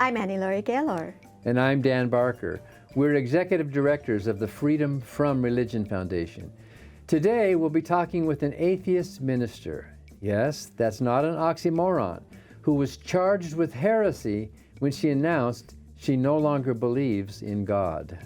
I'm Laurie Gaylor. And I'm Dan Barker. We're executive directors of the Freedom from Religion Foundation. Today, we'll be talking with an atheist minister. Yes, that's not an oxymoron, who was charged with heresy when she announced she no longer believes in God.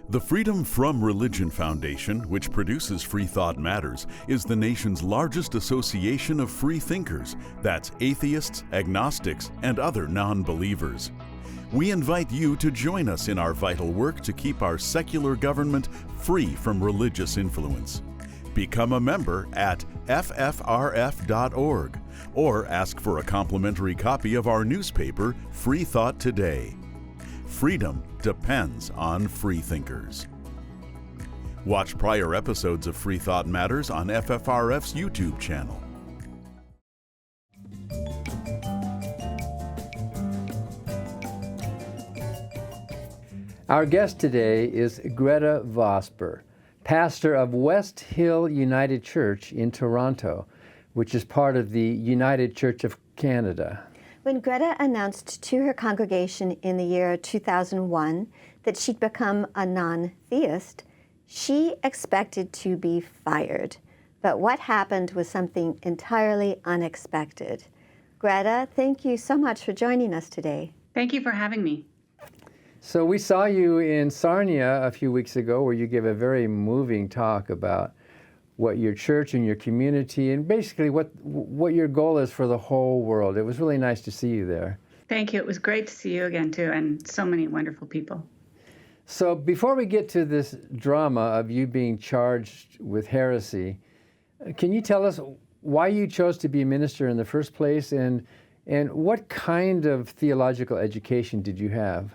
The Freedom from Religion Foundation, which produces Freethought Matters, is the nation's largest association of free thinkers. That's atheists, agnostics, and other non-believers. We invite you to join us in our vital work to keep our secular government free from religious influence. Become a member at ffrf.org or ask for a complimentary copy of our newspaper, Freethought Today. Freedom depends on freethinkers. Watch prior episodes of Freethought Matters on FFRF's YouTube channel. Our guest today is Gretta Vosper, pastor of West Hill United Church in Toronto, which is part of the United Church of Canada. When Greta announced to her congregation in the year 2001 that she'd become a non-theist, she expected to be fired. But what happened was something entirely unexpected. Greta, thank you so much for joining us today. Thank you for having me. So we saw you in Sarnia a few weeks ago where you gave a very moving talk about what your church and your community and basically what your goal is for the whole world. It was really nice to see you there. Thank you. It was great to see you again, too, and so many wonderful people. So before we get to this drama of you being charged with heresy, can you tell us why you chose to be a minister in the first place and what kind of theological education did you have?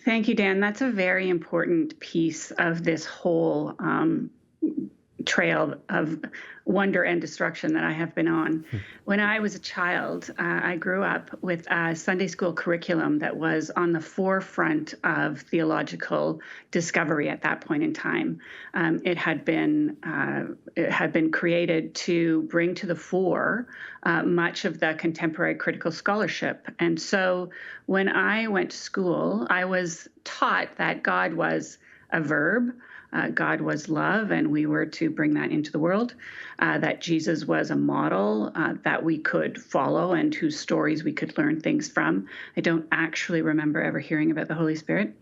Thank you, Dan. That's a very important piece of this whole trail of wonder and destruction that I have been on. When I was a child, I grew up with a Sunday school curriculum that was on the forefront of theological discovery at that point in time. It had been created to bring to the fore much of the contemporary critical scholarship. And so when I went to school, I was taught that God was a verb, God was love, and we were to bring that into the world, that Jesus was a model that we could follow and whose stories we could learn things from. I don't actually remember ever hearing about the Holy Spirit,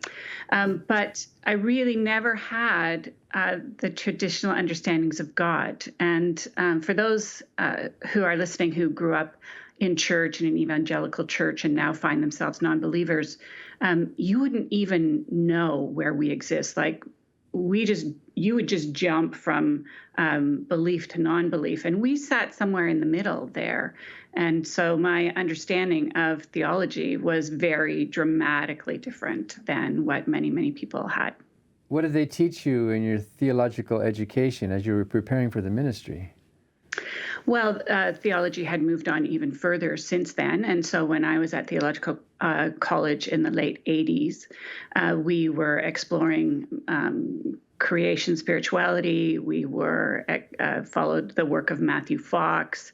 but I really never had the traditional understandings of God. And for those who are listening who grew up in church and an evangelical church and now find themselves non-believers, you wouldn't even know where we exist. Like, you would just jump from belief to non-belief, and we sat somewhere in the middle there. And so my understanding of theology was very dramatically different than what many, many people had. What did they teach you in your theological education as you were preparing for the ministry? Well, theology had moved on even further since then. And so when I was at theological college in the late 80s, we were exploring creation spirituality. We were followed the work of Matthew Fox.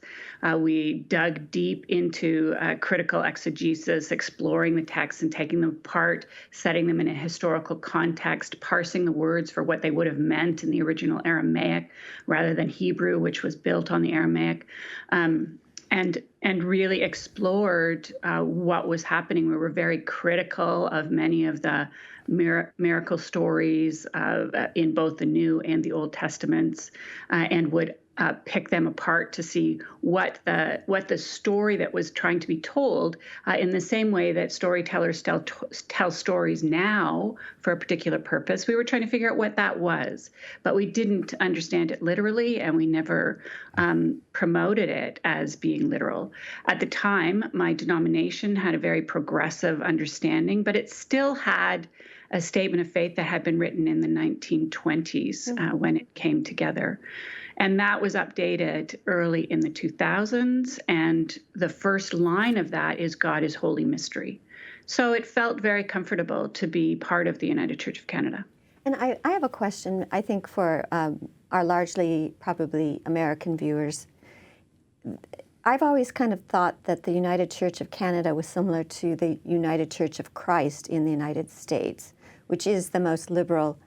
We dug deep into critical exegesis, exploring the texts and taking them apart, setting them in a historical context, parsing the words for what they would have meant in the original Aramaic rather than Hebrew, which was built on the Aramaic. And really explored what was happening. We were very critical of many of the miracle stories in both the New and the Old Testaments, and would pick them apart to see what the story that was trying to be told, in the same way that storytellers tell stories now for a particular purpose. We were trying to figure out what that was, but we didn't understand it literally, and we never promoted it as being literal. At the time, my denomination had a very progressive understanding, but it still had a statement of faith that had been written in the 1920s when it came together. And that was updated early in the 2000s. And the first line of that is God is Holy Mystery. So it felt very comfortable to be part of the United Church of Canada. And I have a question, I think, for our largely probably American viewers. I've always kind of thought that the United Church of Canada was similar to the United Church of Christ in the United States, which is the most liberal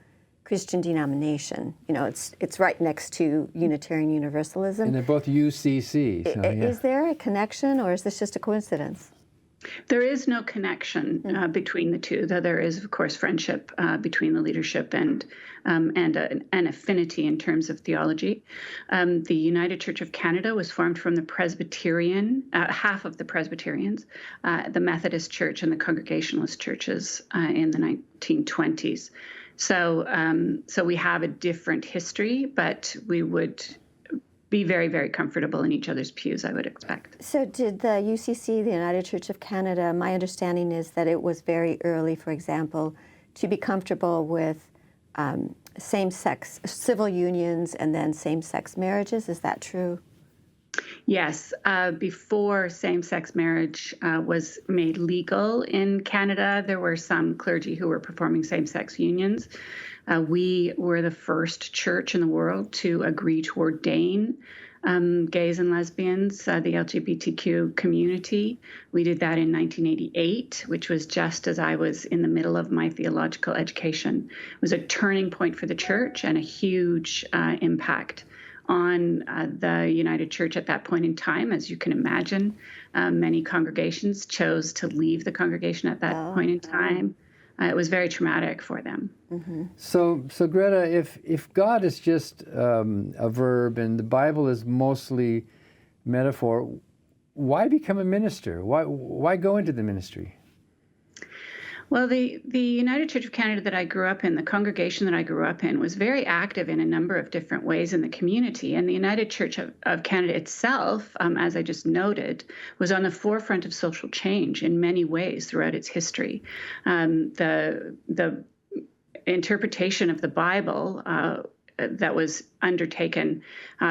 Christian denomination. You know, it's right next to Unitarian Universalism. And they're both UCC. So, yeah. Is there a connection, or is this just a coincidence? There is no connection between the two, though there is, of course, friendship between the leadership and an affinity in terms of theology. The United Church of Canada was formed from the Presbyterian, half of the Presbyterians, the Methodist Church and the Congregationalist churches in the 1920s. So we have a different history, but we would be very, very comfortable in each other's pews, I would expect. So did the UCC, the United Church of Canada, my understanding is that it was very early, for example, to be comfortable with same-sex civil unions and then same-sex marriages. Is that true? Yes. Before same-sex marriage was made legal in Canada, there were some clergy who were performing same-sex unions. We were the first church in the world to agree to ordain gays and lesbians, the LGBTQ community. We did that in 1988, which was just as I was in the middle of my theological education. It was a turning point for the church and a huge impact on the United Church at that point in time. As you can imagine, many congregations chose to leave the congregation at that point in time. It was very traumatic for them. Mm-hmm. So Greta, if God is just a verb and the Bible is mostly metaphor, why become a minister? Why go into the ministry? Well, the United Church of Canada that I grew up in, the congregation that I grew up in, was very active in a number of different ways in the community. And the United Church of Canada itself, as I just noted, was on the forefront of social change in many ways throughout its history. The interpretation of the Bible that was undertaken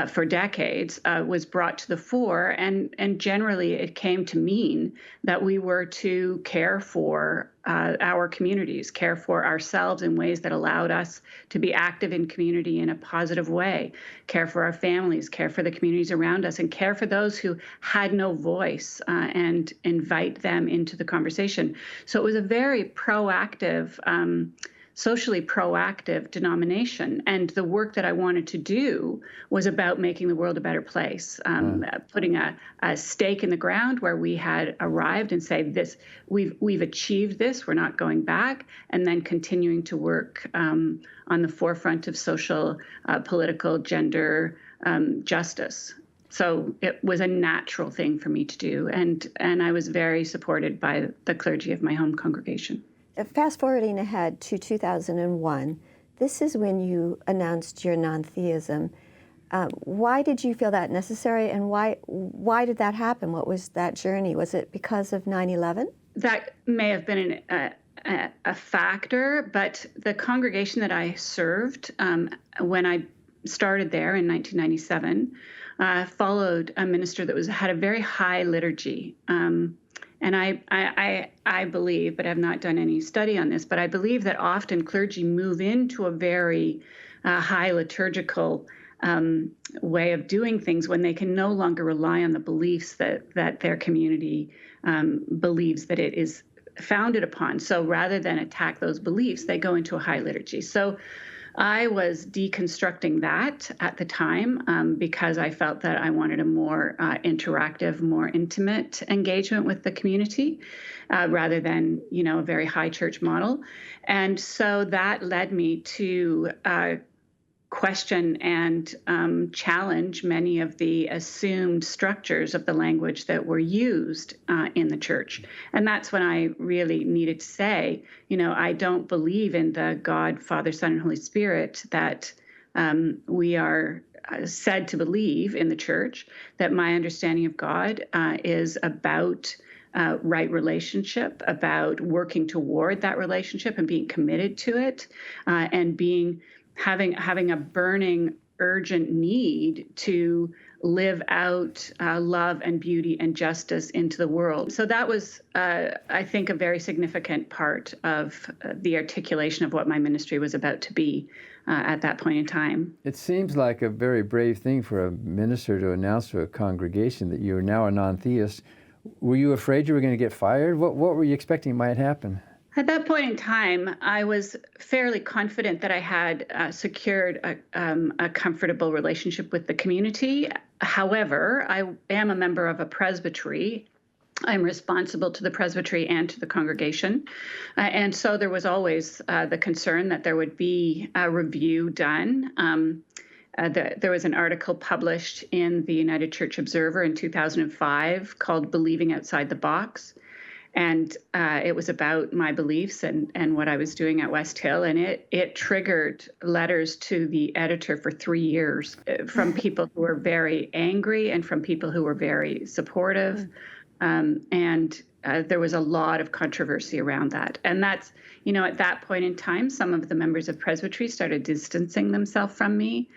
for decades was brought to the fore, and generally it came to mean that we were to care for our communities, care for ourselves in ways that allowed us to be active in community in a positive way, care for our families, care for the communities around us, and care for those who had no voice and invite them into the conversation. So it was a very proactive socially proactive denomination. And the work that I wanted to do was about making the world a better place, putting a stake in the ground where we had arrived and say, we've achieved this, we're not going back, and then continuing to work on the forefront of social, political, gender justice. So it was a natural thing for me to do. And I was very supported by the clergy of my home congregation. Fast forwarding ahead to 2001, this is when you announced your non-theism. Why did you feel that necessary, and why did that happen? What was that journey? Was it because of 9/11? That may have been a factor, but the congregation that I served when I started there in 1997 followed a minister that had a very high liturgy. And I believe, but I've not done any study on this, but I believe that often clergy move into a very high liturgical way of doing things when they can no longer rely on the beliefs that their community believes that it is founded upon. So rather than attack those beliefs, they go into a high liturgy. So I was deconstructing that at the time because I felt that I wanted a more interactive, more intimate engagement with the community rather than, a very high church model. And so that led me to question and challenge many of the assumed structures of the language that were used in the church. And that's when I really needed to say, I don't believe in the God, Father, Son, and Holy Spirit that we are said to believe in the church, that my understanding of God is about right relationship, about working toward that relationship and being committed to it, and having a burning urgent need to live out love and beauty and justice into the world. So that was, I think, a very significant part of the articulation of what my ministry was about to be at that point in time. It seems like a very brave thing for a minister to announce to a congregation that you are now a non-theist. Were you afraid you were going to get fired? What were you expecting might happen? At that point in time, I was fairly confident that I had secured a comfortable relationship with the community. However, I am a member of a presbytery. I'm responsible to the presbytery and to the congregation. And so there was always the concern that there would be a review done. There was an article published in the United Church Observer in 2005 called Believing Outside the Box. And it was about my beliefs and what I was doing at West Hill. And it triggered letters to the editor for 3 years from people who were very angry and from people who were very supportive. And there was a lot of controversy around that. And that's, at that point in time, some of the members of Presbytery started distancing themselves from me,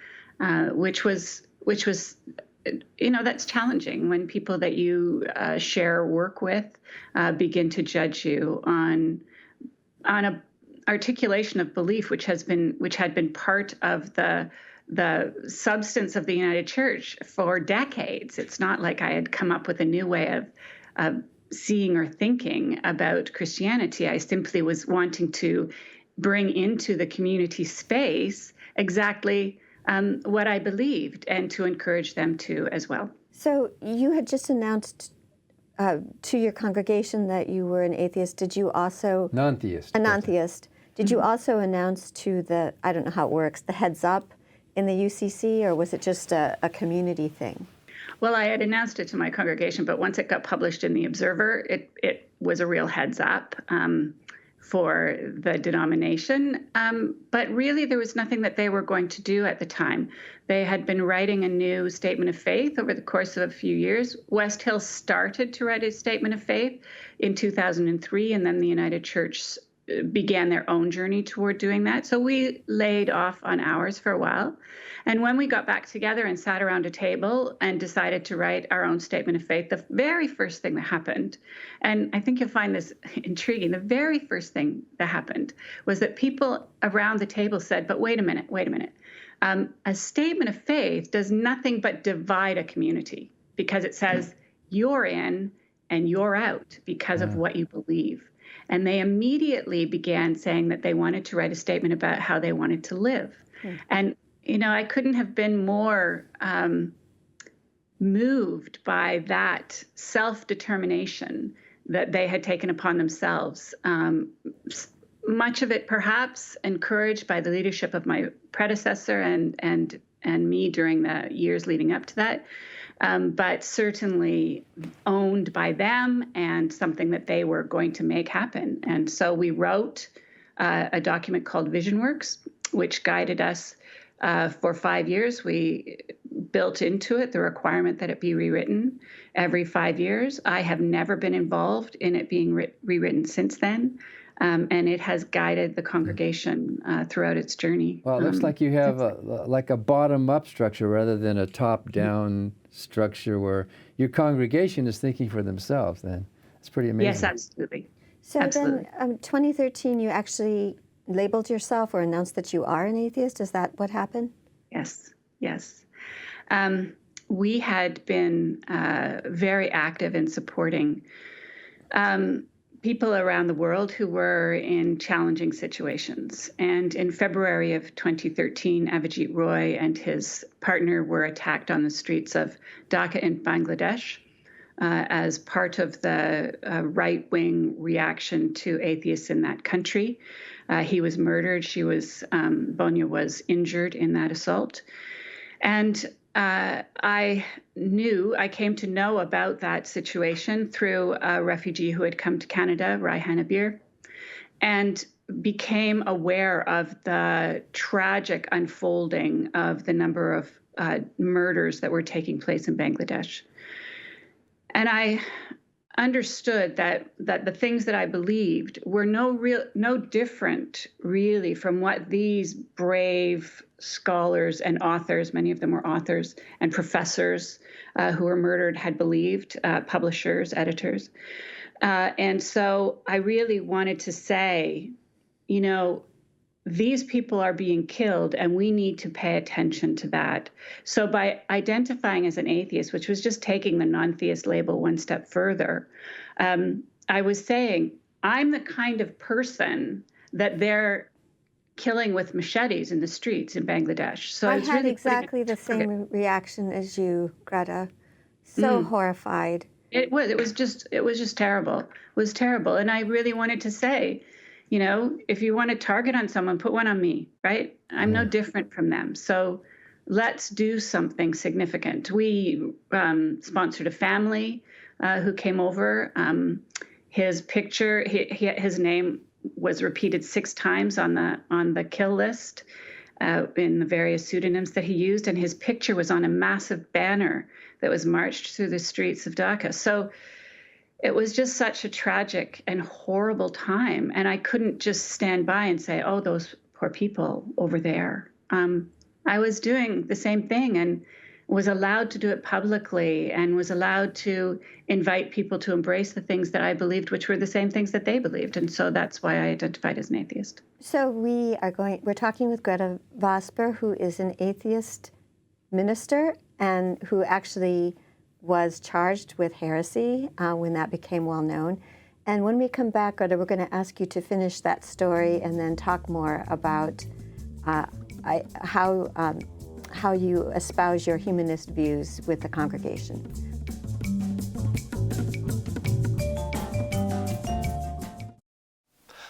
which was that's challenging when people that you share work with begin to judge you on a articulation of belief which had been part of the substance of the United Church for decades. It's not like I had come up with a new way of seeing or thinking about Christianity. I simply was wanting to bring into the community space exactly what I believed and to encourage them to as well. So you had just announced to your congregation that you were an atheist. Did you also... Non-theist. A non-theist. Did you also announce to the, I don't know how it works, the heads up in the UCC, or was it just a community thing? Well, I had announced it to my congregation, but once it got published in the Observer, it was a real heads up for the denomination. But really, there was nothing that they were going to do at the time. They had been writing a new statement of faith over the course of a few years. West Hill started to write a statement of faith in 2003, and then the United Church began their own journey toward doing that. So we laid off on ours for a while. And when we got back together and sat around a table and decided to write our own statement of faith, the very first thing that happened, and I think you'll find this intriguing, the very first thing that happened was that people around the table said, but wait a minute. A statement of faith does nothing but divide a community because it says you're in and you're out because of what you believe. And they immediately began saying that they wanted to write a statement about how they wanted to live. And, I couldn't have been more moved by that self-determination that they had taken upon themselves. Much of it perhaps encouraged by the leadership of my predecessor and me during the years leading up to that. But certainly owned by them and something that they were going to make happen. And so we wrote a document called Vision Works, which guided us for 5 years. We built into it the requirement that it be rewritten every 5 years. I have never been involved in it being rewritten since then. And it has guided the congregation throughout its journey. Well, it looks like you have a bottom-up structure rather than a top-down structure where your congregation is thinking for themselves then. It's pretty amazing. Yes, absolutely. So absolutely. then 2013, you actually labeled yourself or announced that you are an atheist. Is that what happened? Yes. We had been very active in supporting people around the world who were in challenging situations. And in February of 2013, Avijit Roy and his partner were attacked on the streets of Dhaka in Bangladesh as part of the right-wing reaction to atheists in that country. He was murdered. Bonya was injured in that assault. And I came to know about that situation through a refugee who had come to Canada, Raihan Abir, and became aware of the tragic unfolding of the number of murders that were taking place in Bangladesh. And understood that the things that I believed were no different really from what these brave scholars and authors, many of them were authors and professors who were murdered, had believed, publishers, editors. And so I really wanted to say, you know, these people are being killed and we need to pay attention to that. So by identifying as an atheist, which was just taking the non-theist label one step further, I was saying, I'm the kind of person that they're killing with machetes in the streets in Bangladesh. So I it's had really exactly the same reaction as you, Greta. So horrified. It was just terrible. It was terrible. And I really wanted to say, you know, if you want to target on someone, put one on me, right? I'm no different from them. So let's do something significant. We sponsored a family who came over. His picture, his name was repeated 6 times on the kill list in the various pseudonyms that he used, and his picture was on a massive banner that was marched through the streets of Dhaka. So it was just such a tragic and horrible time, and I couldn't just stand by and say, oh, those poor people over there. I was doing the same thing and was allowed to do it publicly and was allowed to invite people to embrace the things that I believed, which were the same things that they believed. And so that's why I identified as an atheist. So we're talking with Gretta Vosper, who is an atheist minister and who actually was charged with heresy when that became well known. And when we come back, Greta, we're going to ask you to finish that story and then talk more about how you espouse your humanist views with the congregation.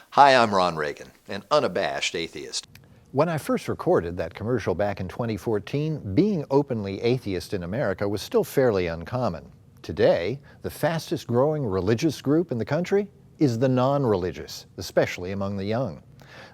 Hi, I'm Ron Reagan, an unabashed atheist. When I first recorded that commercial back in 2014, being openly atheist in America was still fairly uncommon. Today, the fastest growing religious group in the country is the non-religious, especially among the young.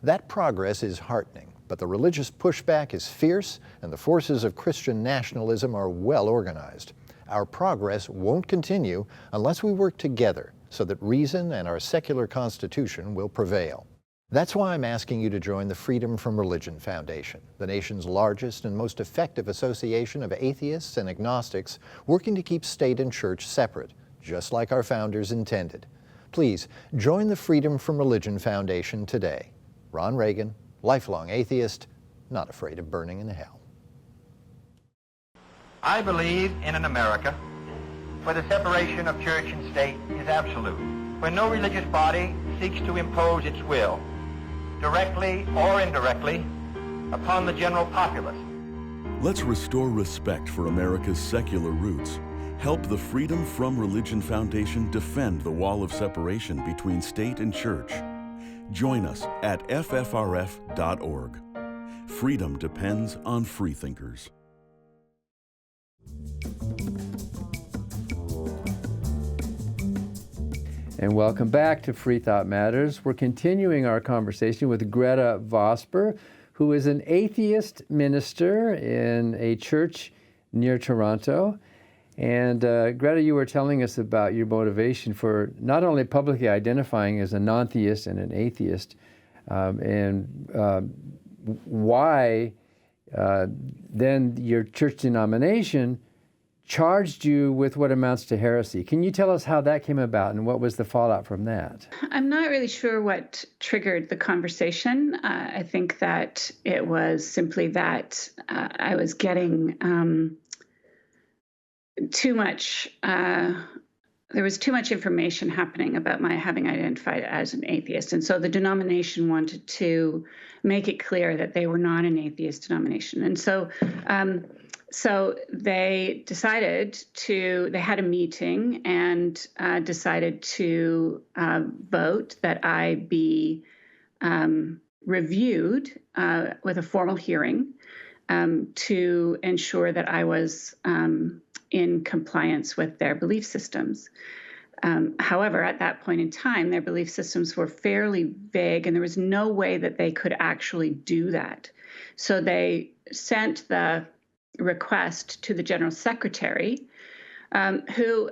That progress is heartening, but the religious pushback is fierce and the forces of Christian nationalism are well organized. Our progress won't continue unless we work together so that reason and our secular constitution will prevail. That's why I'm asking you to join the Freedom from Religion Foundation, the nation's largest and most effective association of atheists and agnostics working to keep state and church separate, just like our founders intended. Please join the Freedom from Religion Foundation today. Ron Reagan, lifelong atheist, not afraid of burning in hell. I believe in an America where the separation of church and state is absolute, where no religious body seeks to impose its will, directly or indirectly, upon the general populace. Let's restore respect for America's secular roots. Help the Freedom from Religion Foundation defend the wall of separation between state and church. Join us at ffrf.org. Freedom depends on freethinkers. And welcome back to Freethought Matters. We're continuing our conversation with Gretta Vosper, who is an atheist minister in a church near Toronto. And Greta, you were telling us about your motivation for not only publicly identifying as a non-theist and an atheist, and why then your church denomination charged you with what amounts to heresy. Can you tell us how that came about and what was the fallout from that? I'm not really sure what triggered the conversation. I think that it was simply that I was getting too much, there was too much information happening about my having identified as an atheist. And so the denomination wanted to make it clear that they were not an atheist denomination. And so so they decided they had a meeting and decided to vote that I be reviewed with a formal hearing to ensure that I was in compliance with their belief systems. However, at that point in time, their belief systems were fairly vague, and there was no way that they could actually do that. So they sent the request to the General Secretary, who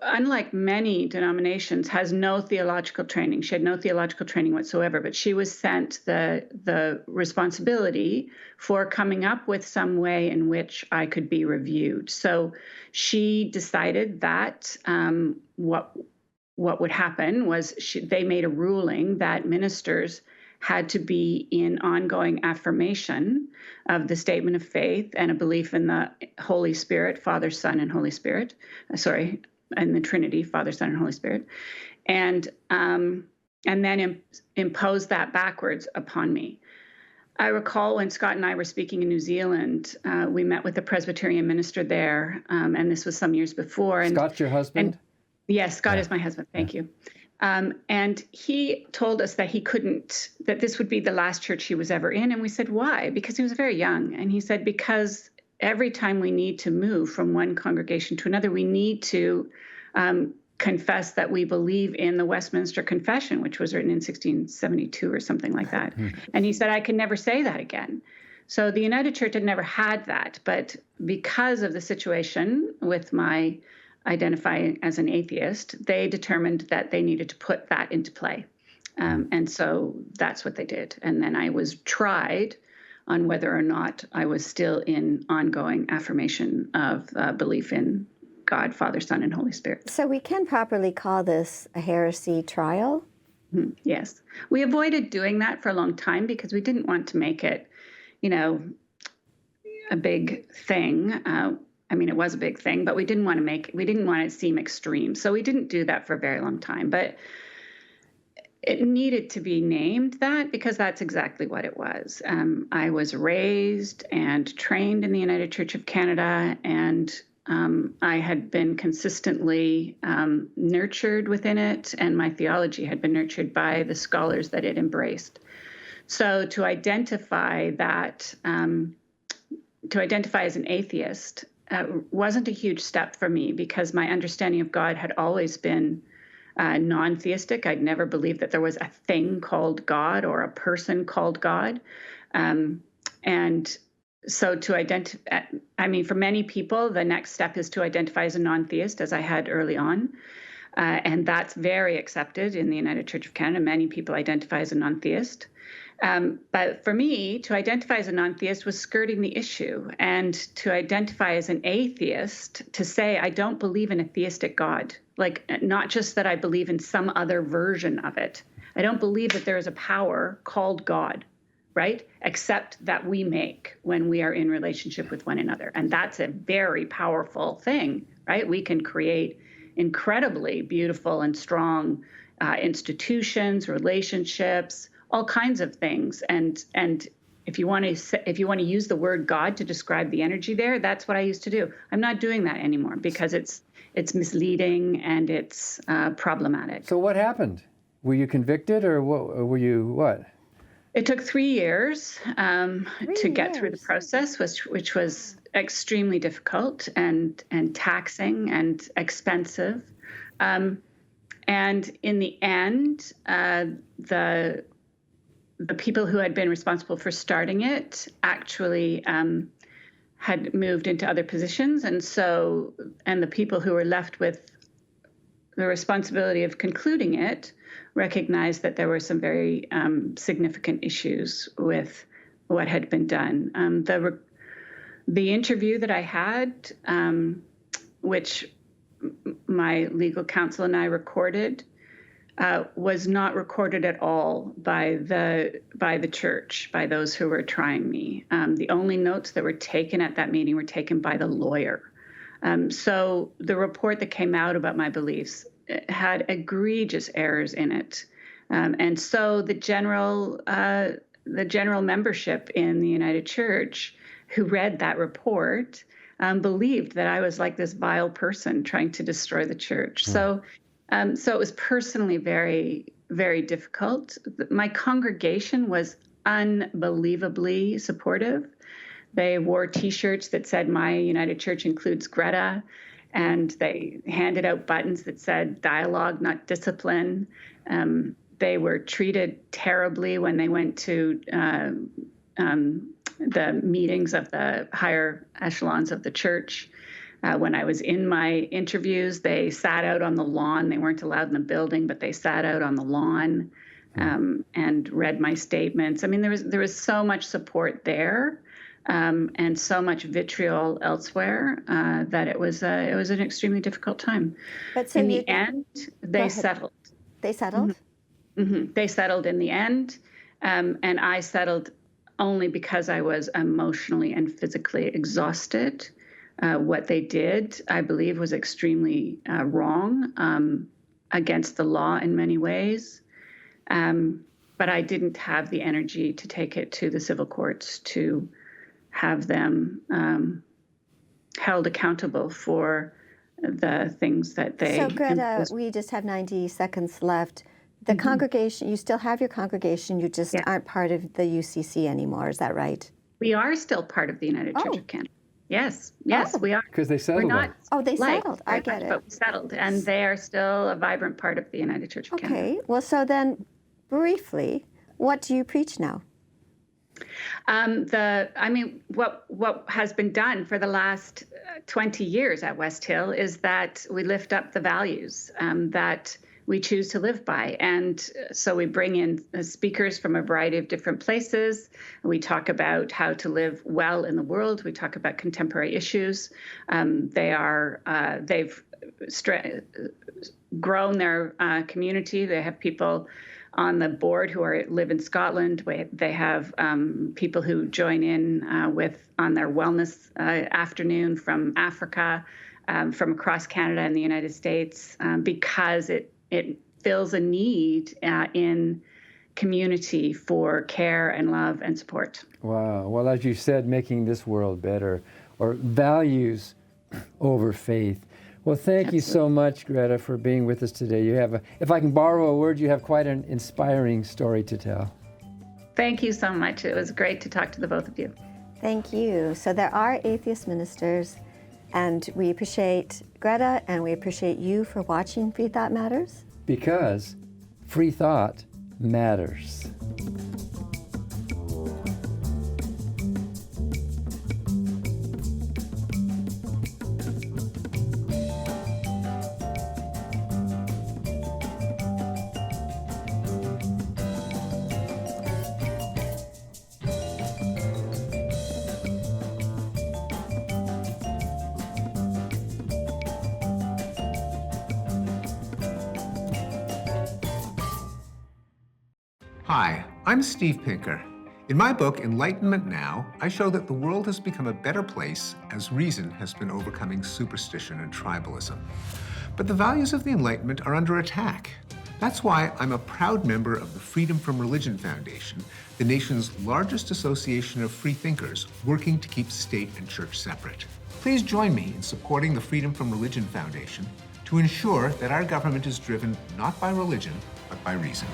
unlike many denominations, has no theological training. She had no theological training whatsoever, but she was sent the responsibility for coming up with some way in which I could be reviewed. So she decided that what would happen was they made a ruling that ministers had to be in ongoing affirmation of the statement of faith and a belief in the Holy Spirit, Father, Son, and Holy Spirit. And the Trinity, Father, Son, and Holy Spirit, and then impose that backwards upon me. I recall when Scott and I were speaking in New Zealand, we met with the Presbyterian minister there, and this was some years before. And Scott's your husband? Yes, Scott is my husband. Thank you. And he told us that that this would be the last church he was ever in. And we said, why? Because he was very young. And he said, because every time we need to move from one congregation to another, we need to confess that we believe in the Westminster Confession, which was written in 1672 or something like that. And he said, I can never say that again. So the United Church had never had that. But because of the situation with my identifying as an atheist, they determined that they needed to put that into play. And so that's what they did. And then I was tried on whether or not I was still in ongoing affirmation of belief in God, Father, Son, and Holy Spirit. So we can properly call this a heresy trial? Yes. We avoided doing that for a long time because we didn't want to make it, a big thing. I mean, it was a big thing, but we didn't want it to seem extreme. So we didn't do that for a very long time. But it needed to be named that because that's exactly what it was. I was raised and trained in the United Church of Canada, and I had been consistently nurtured within it, and my theology had been nurtured by the scholars that it embraced. So to identify as an atheist wasn't a huge step for me because my understanding of God had always been non-theistic. I'd never believed that there was a thing called God or a person called God. And so to identify, for many people, the next step is to identify as a non-theist, as I had early on. And that's very accepted in the United Church of Canada. Many people identify as a non-theist. But for me, to identify as a non-theist was skirting the issue. And to identify as an atheist, to say, I don't believe in a theistic God, like not just that I believe in some other version of it. I don't believe that there is a power called God, right? Except that we make when we are in relationship with one another. And that's a very powerful thing, right? We can create incredibly beautiful and strong institutions, relationships, all kinds of things. And if you want to use the word God to describe the energy there, that's what I used to do. I'm not doing that anymore because it's misleading and it's problematic. So what happened? Were you convicted or were you what? It took 3 years to get through the process, which was extremely difficult and taxing and expensive. And in the end, the people who had been responsible for starting it actually had moved into other positions. And the people who were left with the responsibility of concluding it recognized that there were some very significant issues with what had been done. The interview that I had, which my legal counsel and I recorded, was not recorded at all by the church, by those who were trying me. The only notes that were taken at that meeting were taken by the lawyer. So the report that came out about my beliefs had egregious errors in it. And so the general membership in the United Church who read that report believed that I was like this vile person trying to destroy the church. So it was personally very, very difficult. My congregation was unbelievably supportive. They wore T-shirts that said, "My United Church includes Greta," and they handed out buttons that said, "Dialogue, not discipline." They were treated terribly when they went to the meetings of the higher echelons of the church. When I was in my interviews, they sat out on the lawn. They weren't allowed in the building, but they sat out on the lawn and read my statements. I mean, there was so much support there. And so much vitriol elsewhere that it was an extremely difficult time. But so in the end, they settled. They settled? Mm-hmm. They settled in the end, and I settled only because I was emotionally and physically exhausted. What they did, I believe, was extremely wrong, against the law in many ways. But I didn't have the energy to take it to the civil courts to have them held accountable for the things that they... So, Greta, we just have 90 seconds left. The congregation, you still have your congregation, you just aren't part of the UCC anymore, is that right? We are still part of the United Church of Canada. Yes, we are. Because they settled. We're not. Oh, they settled. I get it. But we settled, and they are still a vibrant part of the United Church of Canada. Okay, well, so then, briefly, what do you preach now? What has been done for the last 20 years at West Hill is that we lift up the values that we choose to live by. And so we bring in speakers from a variety of different places. We talk about how to live well in the world. We talk about contemporary issues. They've grown their community. They have people on the board who live in Scotland. They have people who join in on their wellness afternoon from Africa, from across Canada and the United States, because it fills a need in community for care and love and support. Wow. Well, as you said, making this world better, or values over faith. Well, thank you so much, Greta, for being with us today. You have, if I can borrow a word, you have quite an inspiring story to tell. Thank you so much. It was great to talk to the both of you. Thank you. So there are atheist ministers, and we appreciate Greta, and we appreciate you for watching Freethought Matters. Because free thought matters. Hi, I'm Steve Pinker. In my book, Enlightenment Now, I show that the world has become a better place as reason has been overcoming superstition and tribalism. But the values of the Enlightenment are under attack. That's why I'm a proud member of the Freedom from Religion Foundation, the nation's largest association of free thinkers working to keep state and church separate. Please join me in supporting the Freedom from Religion Foundation to ensure that our government is driven not by religion, but by reason.